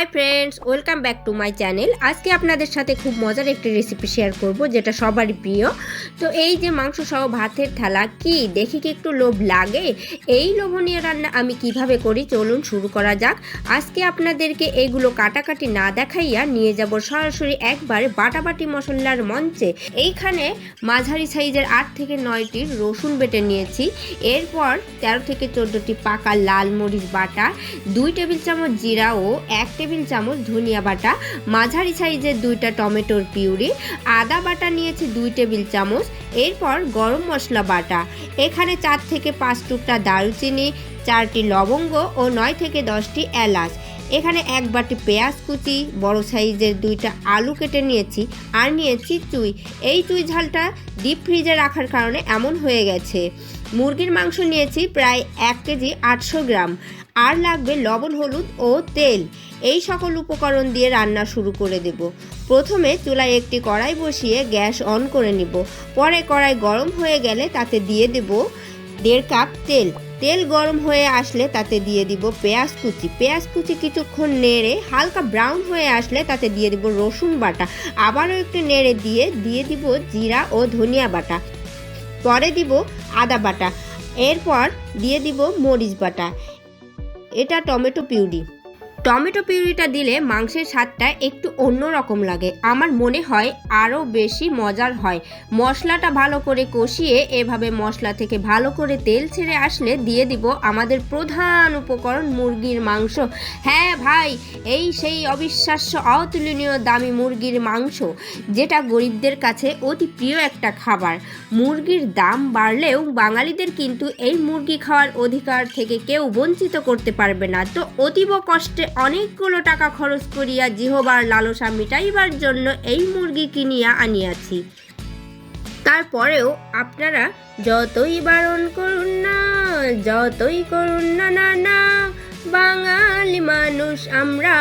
Hi friends, welcome back to my channel. আজকে আপনাদের সাথে খুব মজার একটি রেসিপি শেয়ার করব যেটা সবারই প্রিয়। তো এই যে মাংস সহ ভাতের থালা, কি দেখি কি একটু লোভ লাগে? এই লোভনীয় রান্না আমি কিভাবে করি চলুন শুরু করা যাক। আজকে আপনাদেরকে এগুলো কাটাকাটি না দেখাইয়া নিয়ে যাব সরাসরি একবার বাটাবাটি মশলার মঞ্চে। এইখানে মাঝারি সাইজের 8 থেকে 9টি রসুন বেটে নিয়েছি। এরপর 13 থেকে 14টি পাকা লাল মরিচ বাটা, 2 টেবিল চামচ জিরা ও 1 টেবিল চামচ ধনিয়া বাটা, মাঝারি সাইজের 2টা টমেটোর পিউরি, আদা বাটা নিয়েছি 2 টেবিল চামচ। এরপর গরম মশলা বাটা, এখানে 4 থেকে 5 টুকরা দারুচিনি, 4টি লবঙ্গ ও 9 থেকে 10টি এলাচ। এখানে 1 বাটি পেঁয়াজ কুচি, বড় সাইজের 2টা আলু কেটে নিয়েছি, আর নিয়েছি চুই। এই চুই ঝালটা ডিপ ফ্রিজে রাখার কারণে এমন হয়ে গেছে। মুরগির মাংস নিয়েছি প্রায় 1 কেজি 800 গ্রাম। আর লাগবে লবণ, হলুদ ও তেল। এই সকল উপকরণ দিয়ে রান্না শুরু করে দেব। প্রথমে চুলায় একটি কড়াই বসিয়ে গ্যাস অন করে নিব। পরে কড়াই গরম হয়ে গেলে তাতে দিয়ে দেব 1.5 কাপ তেল। তেল গরম হয়ে আসলে তাতে দিয়ে দিব পেঁয়াজ কুচি কিছুক্ষণ নেড়ে হালকা ব্রাউন হয়ে আসলে তাতে দিয়ে দিব রসুন বাটা। আবারও একটু নেড়ে দিয়ে দিব জিরা ও ধনিয়া বাটা। পরে দিব আদা বাটা। এরপর দিয়ে দিব মরিচ বাটা। এটা টমেটো পিউরিটা দিলে মাংসের স্বাদটা একটু অন্যরকম লাগে, আমার মনে হয় আরও বেশি মজার হয়। মশলাটা ভালো করে কষিয়ে এভাবে মশলা থেকে ভালো করে তেল ছেড়ে আসলে দিয়ে দিব আমাদের প্রধান উপকরণ মুরগির মাংস। হ্যাঁ ভাই, এই সেই অবিশ্বাস্য অতুলনীয় দামি মুরগির মাংস, যেটা গরিবদের কাছে অতি প্রিয় একটা খাবার। মুরগির দাম বাড়লেও বাঙালিদের কিন্তু এই মুরগি খাওয়ার অধিকার থেকে কেউ বঞ্চিত করতে পারবে না। তো অতীব কষ্টে অনেকগুলো টাকা খরচ করিয়া জিহবার লালসা মিটাইবার জন্য এই মুরগি কিনিয়া আনিয়াছি। তারপরেও আপনারা যতই বারণ করুন না না, বাঙালি মানুষ আমরা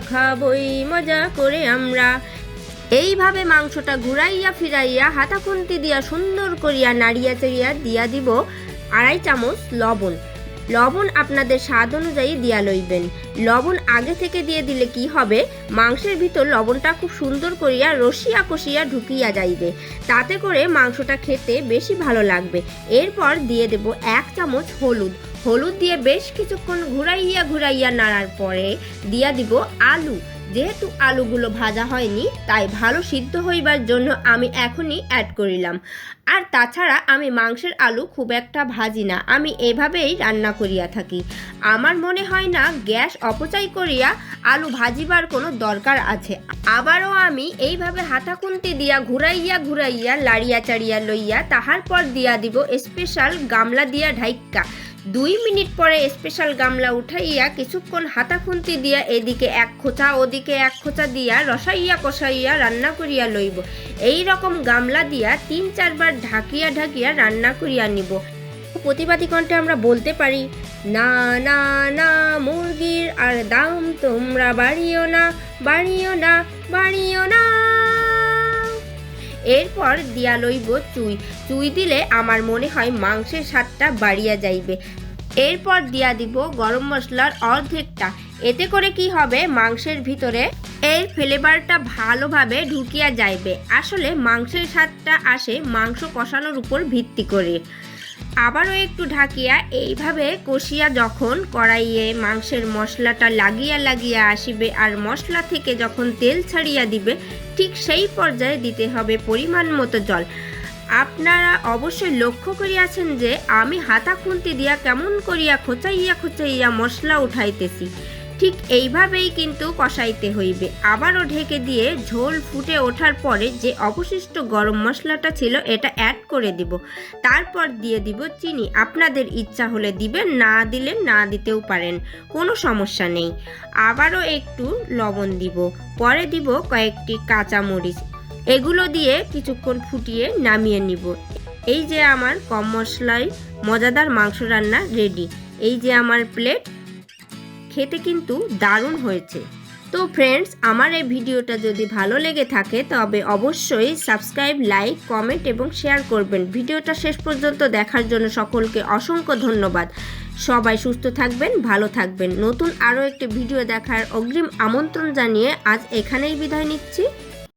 খাবই মজা করে আমরা। এইভাবে মাংসটা ঘুরাইয়া ফিরাইয়া হাতা খুন্তি দিয়া সুন্দর করিয়া নাড়িয়া চাড়িয়া দিয়া দিব 2.5 চামচ লবণ আপনাদের স্বাদ অনুযায়ী দিয়া লইবেন। লবণ আগে থেকে দিয়ে দিলে কি হবে, মাংসের ভিতর লবণটা খুব সুন্দর করিয়া রসিয়া কষিয়া ঢুকিয়া যাইবে, তাতে করে মাংসটা খেতে বেশি ভালো লাগবে। এরপর দিয়ে দেব 1 চামচ হলুদ দিয়ে বেশ কিছুক্ষণ ঘুরাইয়া নাড়ার পরে দিয়া দিব আলু। যেহেতু আলুগুলো ভাজা হয়নি তাই ভালো সিদ্ধ হইবার জন্য আমি এখনই অ্যাড করিলাম। আর তাছাড়া আমি মাংসের আলু খুব একটা ভাজি না, আমি এভাবেই রান্না করিয়া থাকি। আমার মনে হয় না গ্যাস অপচয় করিয়া আলু ভাজিবার কোনো দরকার আছে। আবারও আমি এইভাবে হাতা খুন্তি দিয়া ঘুরাইয়া লাড়িয়া চাড়িয়া লইয়া তাহার পর দিয়া দিব স্পেশাল গামলা দিয়া ঢাইক্কা। 2 মিনিট পরে স্পেশাল গামলা উঠাইয়া কিছুক্ষণ হাতা খুন্তি দিয়া এদিকে 1 খোঁচা ওদিকে 1 খোঁচা দিয়া রসাইয়া কষাইয়া রান্না করিয়া লইব। এই রকম গামলা দিয়া 3-4 বার ঢাকিয়া রান্না করিয়া নিব। প্রতিবাদী কণ্ঠে আমরা বলতে পারি, না না না, মুরগির আর দাম তোমরা বাড়িও না। এরপর দিয়া লইব চুই দিলে আমার মনে হয় মাংসের স্বাদটা বাড়িয়া যাইবে। এরপর দিয়া দিব গরম মশলার অর্ধেকটা। এতে করে কি হবে, মাংসের ভিতরে এর ফ্লেভারটা ভালোভাবে ঢুকিয়া যাইবে। আসলে মাংসের স্বাদটা আসে মাংস কষানোর উপর ভিত্তি করে। আবারও একটু ঢাকিয়া এইভাবে কষিয়া যখন কড়াইয়ে মাংসের মশলাটা লাগিয়া আসিবে আর মশলা থেকে যখন তেল ছাড়িয়া দিবে, ঠিক সেই পর্যায়ে দিতে হবে পরিমাণ মতো জল। আপনারা অবশ্যই লক্ষ্য করিয়াছেন যে আমি হাতা খুন্তি দিয়া কেমন করিয়া খোঁচাইয়া মশলা উঠাইতেছি, ঠিক এইভাবেই কিন্তু কষাইতে হইবে। আবারও ঢেকে দিয়ে ঝোল ফুটে ওঠার পরে যে অবশিষ্ট গরম মশলাটা ছিল এটা অ্যাড করে দিব। তারপর দিয়ে দিব চিনি। আপনাদের ইচ্ছা হলে দিবেন, না দিলে না দিতেও পারেন, কোনো সমস্যা নেই। আবারও একটু লবণ দিব। পরে দিব কয়েকটি কাঁচা মরিচ। এগুলো দিয়ে কিছুক্ষণ ফুটিয়ে নামিয়ে নিব। এই যে আমার কম মশলায় মজাদার মাংস রান্না রেডি। এই যে আমার প্লেট, খেতে কিন্তু দারুণ হয়েছে। তো ফ্রেন্ডস, আমার এই ভিডিওটা যদি ভালো লেগে থাকে তবে অবশ্যই সাবস্ক্রাইব, লাইক, কমেন্ট এবং শেয়ার করবেন। ভিডিওটা শেষ পর্যন্ত দেখার জন্য সকলকে অসংখ্য ধন্যবাদ। সবাই সুস্থ থাকবেন, ভালো থাকবেন। নতুন আরও একটি ভিডিও দেখার অগ্রিম আমন্ত্রণ জানিয়ে আজ এখানেই বিদায় নিচ্ছি।